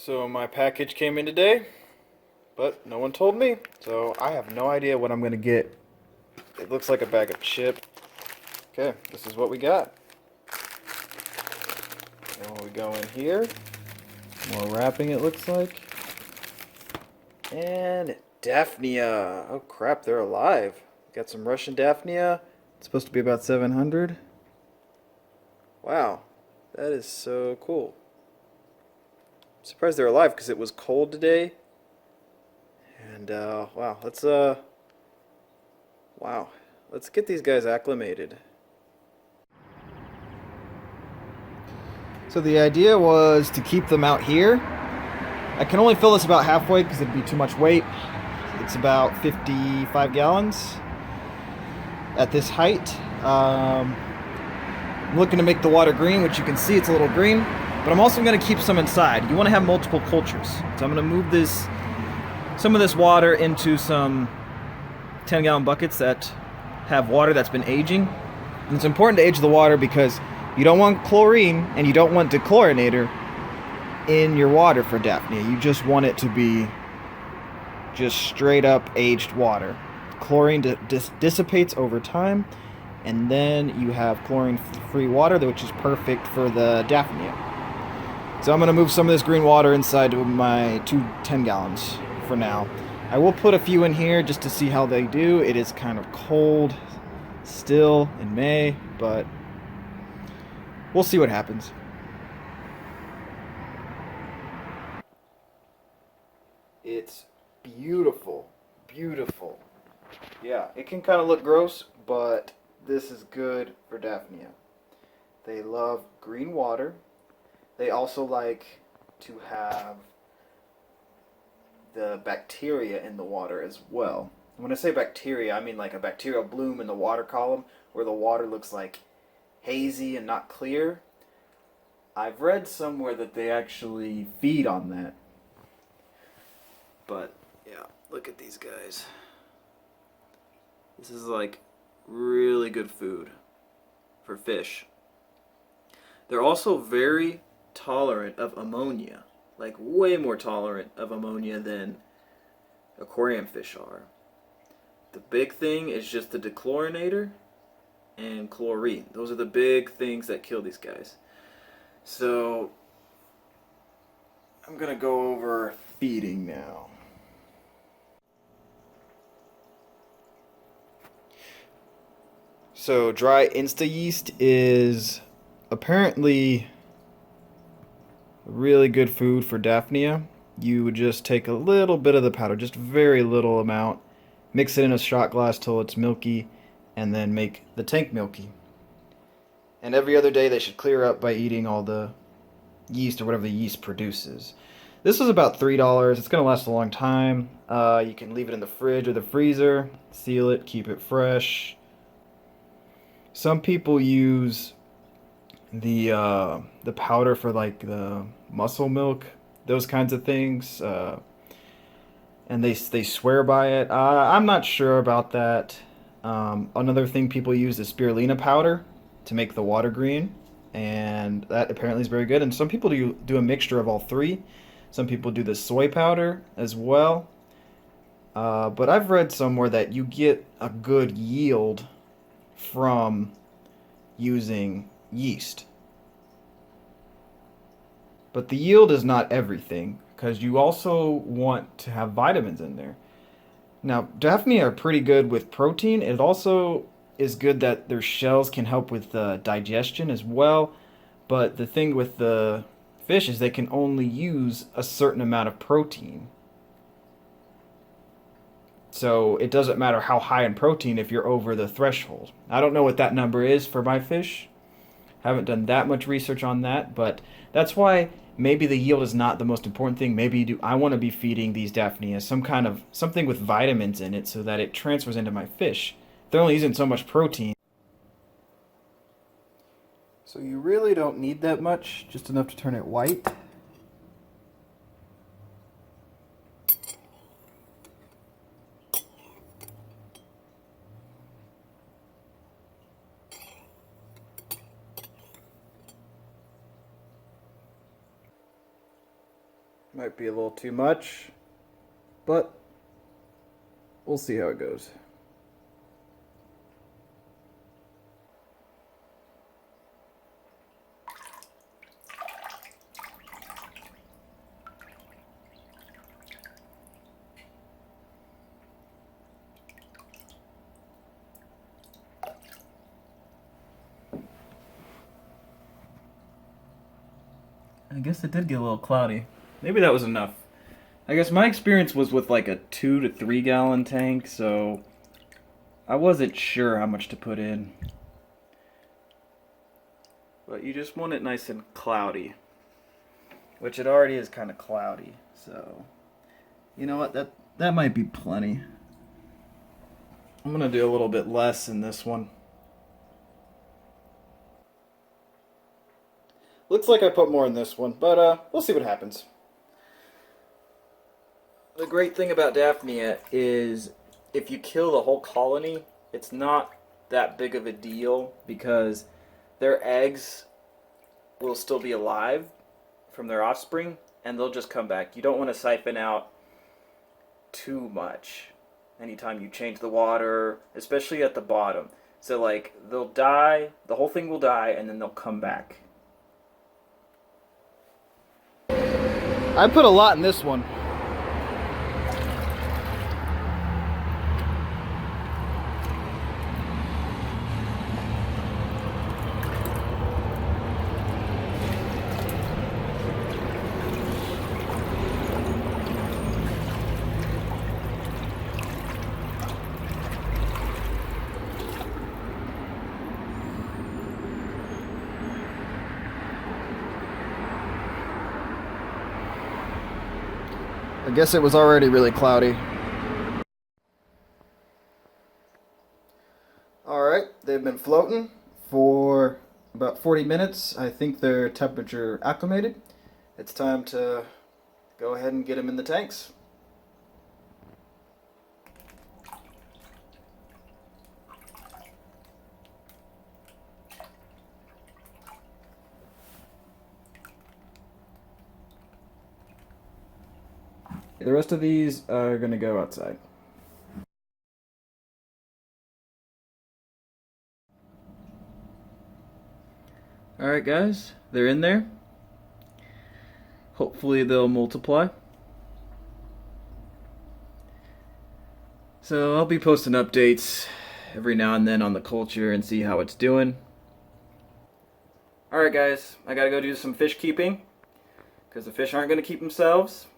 So my package came in today, but no one told me, so I have no idea what I'm gonna get. It looks like a bag of chips. Okay, this is what we got. And we go in here. More wrapping, it looks like. And Daphnia. Oh crap, they're alive. Got some Russian Daphnia. It's supposed to be about 700. Wow, that is so cool. I'm surprised they're alive because it was cold today. And wow, let's get these guys acclimated. So the idea was to keep them out here. I can only fill this about halfway because it'd be too much weight. It's about 55 gallons at this height. I'm looking to make the water green, which you can see it's a little green, but I'm also going to keep some inside. You want to have multiple cultures. So I'm going to move some of this water into some 10-gallon buckets that have water that's been aging. And it's important to age the water because you don't want chlorine and you don't want dechlorinator in your water for Daphnia. You just want it to be just straight up aged water. Chlorine dissipates over time, and then you have chlorine-free water, which is perfect for the Daphnia. So I'm going to move some of this green water inside of my 10 gallons for now. I will put a few in here just to see how they do. It is kind of cold still in May, but we'll see what happens. It's beautiful, beautiful. Yeah, it can kind of look gross, but this is good for Daphnia. They love green water. They also like to have the bacteria in the water as well. When I say bacteria, I mean like a bacterial bloom in the water column where the water looks like hazy and not clear. I've read somewhere that they actually feed on that. But yeah, look at these guys. This is like really good food for fish. They're also very tolerant of ammonia, like way more tolerant of ammonia than aquarium fish are. The big thing is just the dechlorinator and chlorine. Those are the big things that kill these guys. So I'm gonna go over feeding now. So dry insta yeast is apparently really good food for Daphnia. You would just take a little bit of the powder, just very little amount, mix it in a shot glass till it's milky, and then make the tank milky. And every other day they should clear up by eating all the yeast or whatever the yeast produces. This was about $3. It's going to last a long time. You can leave it in the fridge or the freezer, seal it, keep it fresh. Some people use the powder for like the muscle milk, those kinds of things, and they swear by it. I'm not sure about that. Another thing people use is spirulina powder to make the water green, and that apparently is very good. And some people do a mixture of all three. Some people do the soy powder as well. But I've read somewhere that you get a good yield from using yeast. But the yield is not everything, because you also want to have vitamins in there. Now, Daphnia are pretty good with protein. It also is good that their shells can help with digestion as well. But the thing with the fish is they can only use a certain amount of protein. So it doesn't matter how high in protein if you're over the threshold. I don't know what that number is for my fish. Haven't done that much research on that, but that's why maybe the yield is not the most important thing. Maybe I want to be feeding these Daphnia something with vitamins in it so that it transfers into my fish. They're only using so much protein. So you really don't need that much, just enough to turn it white. Might be a little too much, but we'll see how it goes. I guess it did get a little cloudy. Maybe that was enough. I guess my experience was with like a 2 to 3 gallon tank, so I wasn't sure how much to put in. But you just want it nice and cloudy, which it already is kind of cloudy. So, you know what? That might be plenty. I'm gonna do a little bit less in this one. Looks like I put more in this one, but we'll see what happens. The great thing about Daphnia is if you kill the whole colony, it's not that big of a deal because their eggs will still be alive from their offspring and they'll just come back. You don't want to siphon out too much anytime you change the water, especially at the bottom. So like they'll die, the whole thing will die, and then they'll come back. I put a lot in this one. I guess it was already really cloudy. Alright, they've been floating for about 40 minutes. I think they're temperature acclimated. It's time to go ahead and get them in the tanks. The rest of these are going to go outside. Alright guys, they're in there. Hopefully they'll multiply. So I'll be posting updates every now and then on the culture and see how it's doing. Alright guys, I gotta go do some fish keeping because the fish aren't going to keep themselves.